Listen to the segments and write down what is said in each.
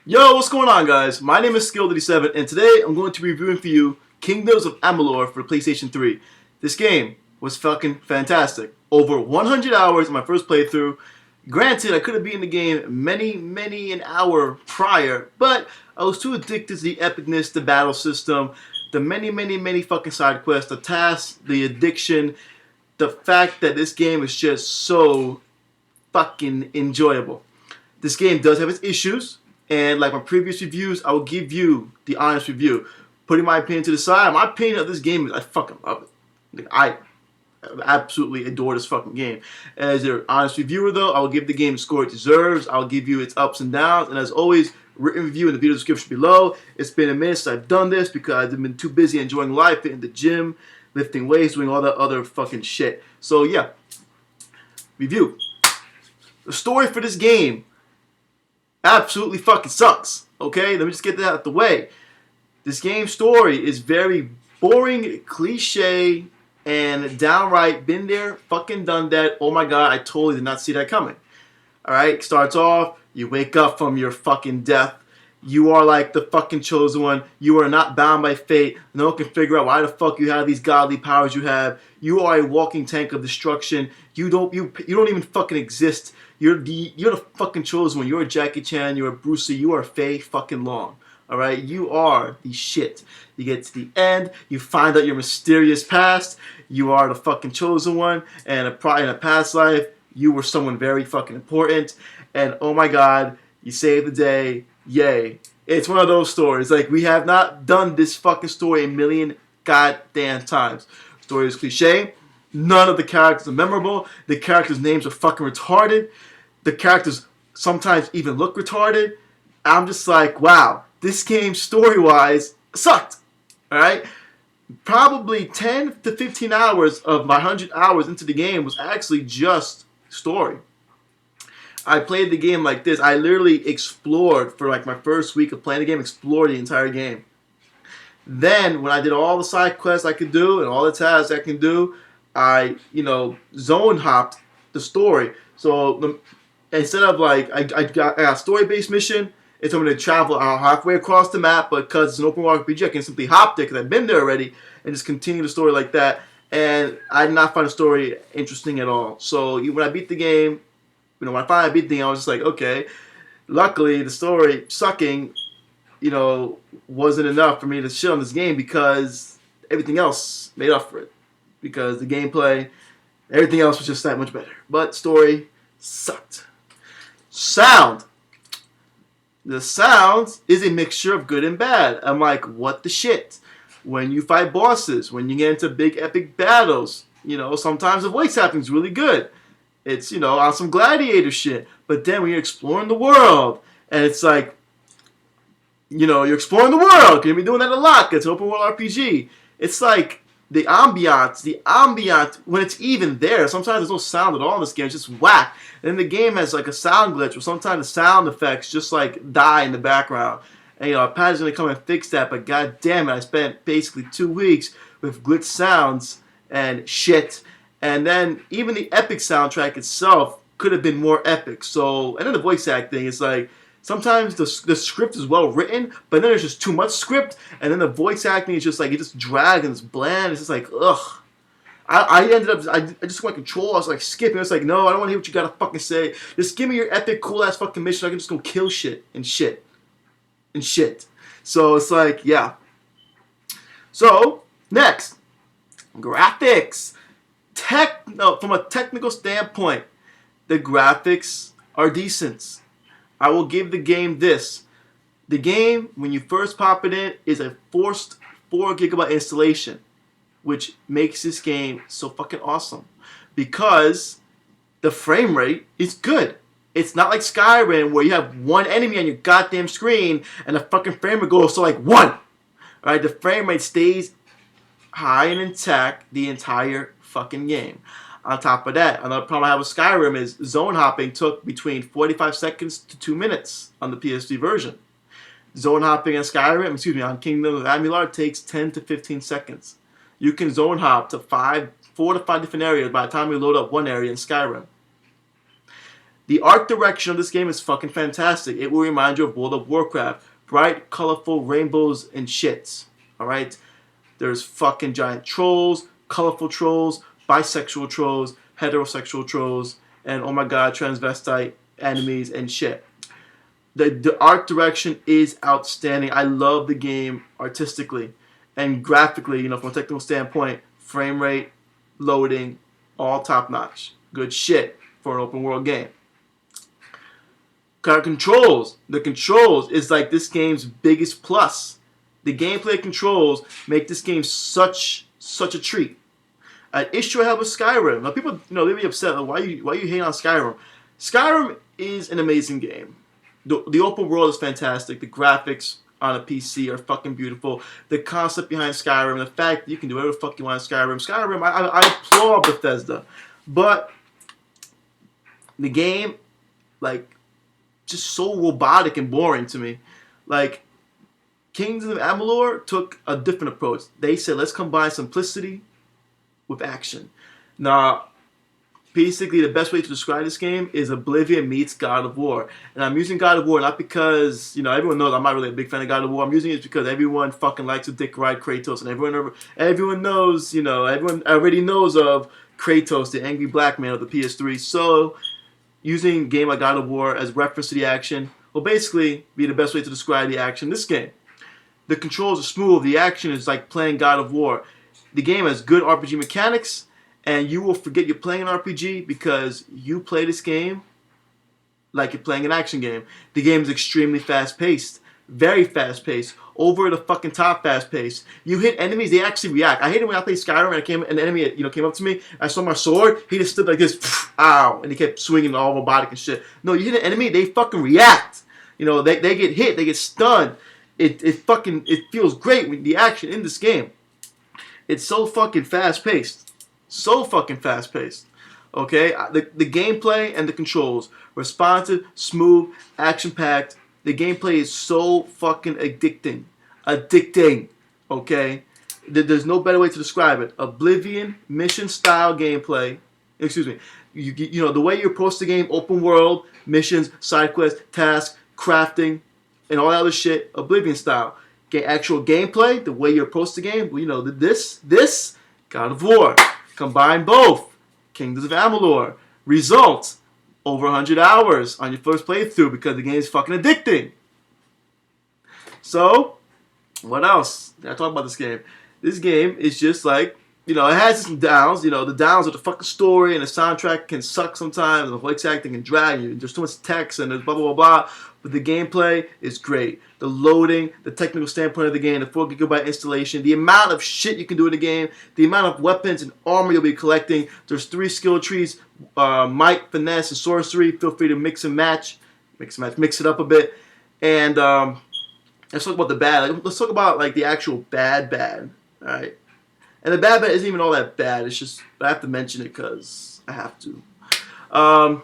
Yo, what's going on, guys? My name is Skill87, and today I'm going to be reviewing for you Kingdoms of Amalur for the PlayStation 3. This game was fucking fantastic. Over 100 hours in my first playthrough. Granted, I could have beaten the game many an hour prior, but I was too addicted to the epicness, the battle system, the many fucking side quests, the tasks, the addiction, the fact that this game is just so fucking enjoyable. This game does have its issues. And like my previous reviews, I will give you the honest review. Putting my opinion to the side, my opinion of this game is I fucking love it. Like, I absolutely adore this fucking game. As an honest reviewer though, I will give the game the score it deserves. I'll give you its ups and downs. And as always, written review in the video description below. It's been a minute since I've done this because I've been too busy enjoying life, hitting the gym, lifting weights, doing all that other fucking shit. So yeah, review. The story for this game absolutely fucking sucks. Okay, let me just get that out of the way. This game's story is very boring, cliche, and downright been there, fucking done that. Oh my god, I totally did not see that coming. Alright, starts off, you wake up from your fucking death. You are like the fucking chosen one. You are not bound by fate. No one can figure out why the fuck you have these godly powers you have. You are a walking tank of destruction. You don't even fucking exist. You're the fucking chosen one. You're a Jackie Chan. You're a Bruce Lee. You are Faye fucking Long. All right, you are the shit. You get to the end. You find out your mysterious past. You are the fucking chosen one. And in a past life, you were someone very fucking important. And oh my god, you saved the day. Yay. It's one of those stories. Like, we have not done this fucking story a million goddamn times. The story is cliche. None of the characters are memorable. The characters' names are fucking retarded. The characters sometimes even look retarded. I'm just like, wow, this game story-wise sucked. Alright? Probably 10 to 15 hours of my 100 hours into the game was actually just story. I played the game like this. I literally explored for like my first week of playing the game, explored the entire game. Then, when I did all the side quests I could do and all the tasks I can do, I, zone hopped the story. So, instead of like, I got a story-based mission, it's I'm going to travel halfway across the map, but because it's an open world RPG, I can simply hop there because I've been there already and just continue the story like that. And I did not find the story interesting at all. So, when I beat the game, when I finally beat the game, I was just like, okay. Luckily, the story sucking, wasn't enough for me to shit on this game because everything else made up for it. Because the gameplay, everything else was just that much better. But story sucked. Sound. The sound is a mixture of good and bad. I'm like, what the shit? When you fight bosses, when you get into big epic battles, sometimes the voice acting is really good. It's, on some gladiator shit. But then when you're exploring the world, and it's like, you're exploring the world. You're going to be doing that a lot. It's an open world RPG. It's like the ambiance, when it's even there, sometimes there's no sound at all in this game. It's just whack. And then the game has like a sound glitch where sometimes the sound effects just like die in the background. And, Pat's going to come and fix that. But god damn it, I spent basically 2 weeks with glitch sounds and shit. And then even the epic soundtrack itself could have been more epic. So, and then the voice acting is like, sometimes the script is well written, but then there's just too much script, and then the voice acting is just like, it just drags and it's bland. It's just like, ugh. I ended up, I just went control. I was like skipping. I was like, no, I don't want to hear what you gotta fucking say. Just give me your epic, cool ass fucking mission. I can just go kill shit and shit and shit. So it's like, yeah. So next, graphics. From a technical standpoint, the graphics are decent. I will give the game this. The game, when you first pop it in, is a forced 4 GB installation, which makes this game so fucking awesome. Because the frame rate is good. It's not like Skyrim where you have one enemy on your goddamn screen and the fucking frame rate goes to like 1. Alright, the frame rate stays high and intact the entire fucking game. On top of that, another problem I have with Skyrim is zone hopping took between 45 seconds to 2 minutes on the PS3 version. Zone hopping on Skyrim, on Kingdom of Amalur takes 10 to 15 seconds. You can zone hop to 4 to 5 different areas by the time you load up one area in Skyrim. The art direction of this game is fucking fantastic. It will remind you of World of Warcraft. Bright, colorful rainbows and shits. Alright? There's fucking giant trolls, colorful trolls, bisexual trolls, heterosexual trolls, and oh my god, transvestite enemies and shit. The art direction is outstanding. I love the game artistically and graphically, from a technical standpoint. Frame rate, loading, all top notch. Good shit for an open world game. Controls. The controls is like this game's biggest plus. The gameplay controls make this game such a treat. An issue I have with Skyrim. Now people, they be upset. Like, why you hate on Skyrim? Skyrim is an amazing game. The open world is fantastic. The graphics on a PC are fucking beautiful. The concept behind Skyrim, the fact that you can do whatever the fuck you want in Skyrim. I applaud Bethesda, but the game, like, just so robotic and boring to me. Like, Kingdoms of Amalur took a different approach. They said, let's combine simplicity with action. Now, basically, the best way to describe this game is Oblivion meets God of War. And I'm using God of War not because, everyone knows I'm not really a big fan of God of War. I'm using it because everyone fucking likes to dick ride Kratos. And everyone knows, everyone already knows of Kratos, the angry black man of the PS3. So, using a game like God of War as reference to the action will basically be the best way to describe the action in this game. The controls are smooth. The action is like playing God of War. The game has good RPG mechanics, and you will forget you're playing an RPG because you play this game like you're playing an action game. The game is extremely fast-paced. Very fast-paced. Over the fucking top fast-paced. You hit enemies, they actually react. I hate it when I play Skyrim and an enemy came up to me. I saw my sword, he just stood like this, ow, and he kept swinging all robotic and shit. No, you hit an enemy, they fucking react. They get hit, they get stunned. It feels great with the action in this game. It's so fucking fast-paced. So fucking fast-paced. Okay? The gameplay and the controls. Responsive, smooth, action-packed. The gameplay is so fucking addicting. Okay? There's no better way to describe it. Oblivion, mission-style gameplay. Excuse me. The way you approach the game, open world, missions, side quests, tasks, crafting, and all that other shit, Oblivion style. Actual gameplay, the way you approach the game, this, God of War. Combine both. Kingdoms of Amalur. Result, over 100 hours on your first playthrough because the game is fucking addicting. So, what else? I talk about this game. This game is just like, it has some downs. The downs are the fucking story and the soundtrack can suck sometimes and the voice acting can drag you. There's too much text and there's blah, blah, blah, blah. But the gameplay is great. The loading, the technical standpoint of the game, the 4 GB installation, the amount of shit you can do in the game, the amount of weapons and armor you'll be collecting. There's 3 skill trees, might, finesse, and sorcery. Feel free to mix and match. Mix it up a bit. And let's talk about the bad. Let's talk about the actual bad. All right. And the bad isn't even all that bad. It's just I have to mention it because I have to.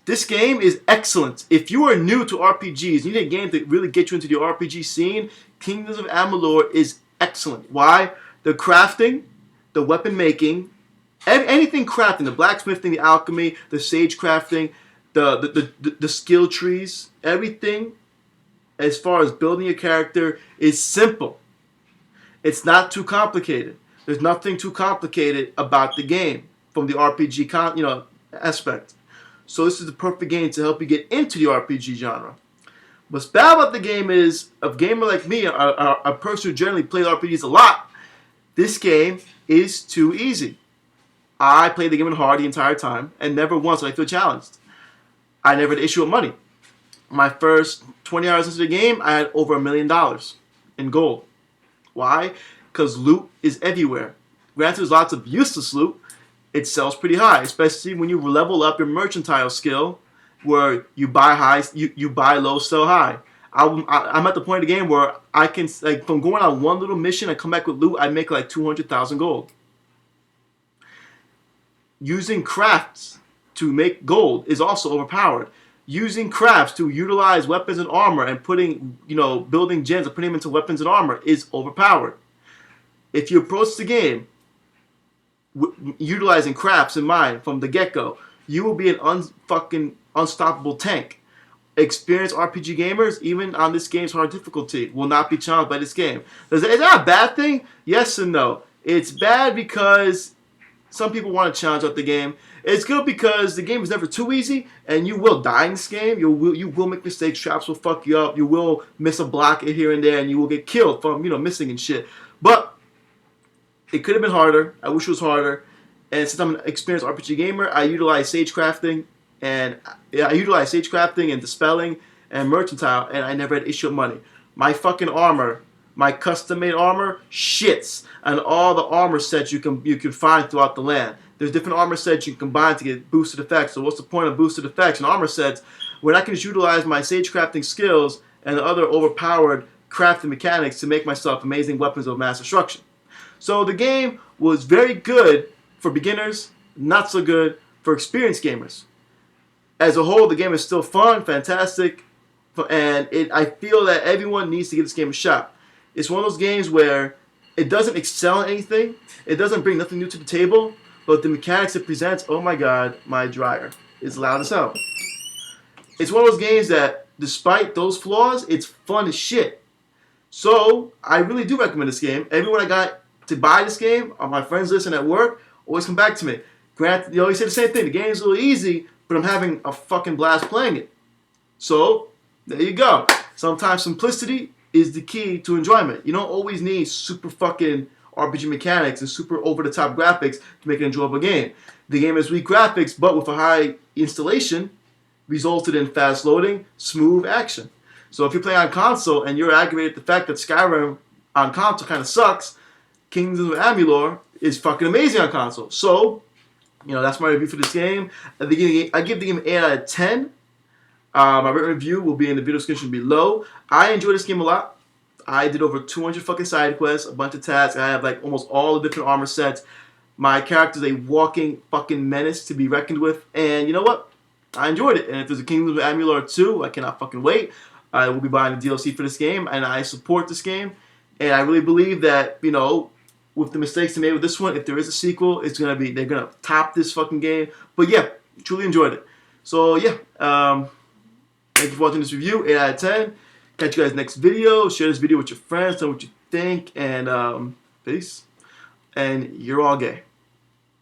This game is excellent. If you are new to RPGs, you need a game to really get you into the RPG scene, Kingdoms of Amalur is excellent. Why? The crafting, the weapon making, anything crafting, the blacksmithing, the alchemy, the sage crafting, the skill trees, everything as far as building your character is simple. It's not too complicated. There's nothing too complicated about the game from the RPG aspect. So this is the perfect game to help you get into the RPG genre. What's bad about the game is, a gamer like me, a person who generally plays RPGs a lot, this game is too easy. I played the game on hard the entire time, and never once did I feel challenged. I never had an issue with money. My first 20 hours into the game, I had over $1 million in gold. Why? Because loot is everywhere. Granted, there's lots of useless loot. It sells pretty high, especially when you level up your mercantile skill, where you buy high, you buy low, sell high. I'm at the point of the game where I can, from going on one little mission and come back with loot, I make 200,000 gold. Using crafts to make gold is also overpowered. Using crafts to utilize weapons and armor and building gems and putting them into weapons and armor is overpowered. If you approach the game utilizing crafts in mind from the get-go, you will be an unfucking unstoppable tank. Experienced RPG gamers, even on this game's hard difficulty, will not be challenged by this game. Is that a bad thing? Yes and no. It's bad because some people want to challenge out the game. It's good because the game is never too easy, and you will die in this game. You will make mistakes. Traps will fuck you up. You will miss a block here and there, and you will get killed from missing and shit. But it could have been harder. I wish it was harder. And since I'm an experienced RPG gamer, I utilize sagecrafting and dispelling and mercantile, and I never had issue with money. My fucking armor, my custom-made armor, shits on all the armor sets you can find throughout the land. There's different armor sets you can combine to get boosted effects. So what's the point of boosted effects and armor sets when I can just utilize my sagecrafting skills and other overpowered crafting mechanics to make myself amazing weapons of mass destruction? So the game was very good for beginners, not so good for experienced gamers. As a whole, the game is still fun, fantastic, and I feel that everyone needs to give this game a shot. It's one of those games where it doesn't excel in anything, it doesn't bring nothing new to the table, but the mechanics it presents, oh my god, my dryer is loud as hell. It's one of those games that, despite those flaws, it's fun as shit. So, I really do recommend this game. Everyone I got to buy this game, on my friends list and at work, always come back to me. Granted, they always say the same thing, the game's a little easy, but I'm having a fucking blast playing it. So, there you go. Sometimes simplicity is the key to enjoyment. You don't always need super fucking RPG mechanics and super over-the-top graphics to make an enjoyable game. The game has weak graphics, but with a high installation, resulted in fast loading, smooth action. So if you play on console and you're aggravated at the fact that Skyrim on console kind of sucks, Kingdoms of Amalur is fucking amazing on console. So, that's my review for this game. I give the game an 8 out of 10. My written review will be in the video description below. I enjoyed this game a lot. I did over 200 fucking side quests, a bunch of tasks. I have like almost all the different armor sets. My character is a walking fucking menace to be reckoned with. And you know what? I enjoyed it. And if there's a Kingdoms of Amalur 2, I cannot fucking wait. I will be buying the DLC for this game, and I support this game. And I really believe that, with the mistakes they made with this one, if there is a sequel, they're gonna top this fucking game. But yeah, truly enjoyed it. So yeah, thank you for watching this review, 8 out of 10. Catch you guys next video. Share this video with your friends, tell me what you think, and peace. And you're all gay.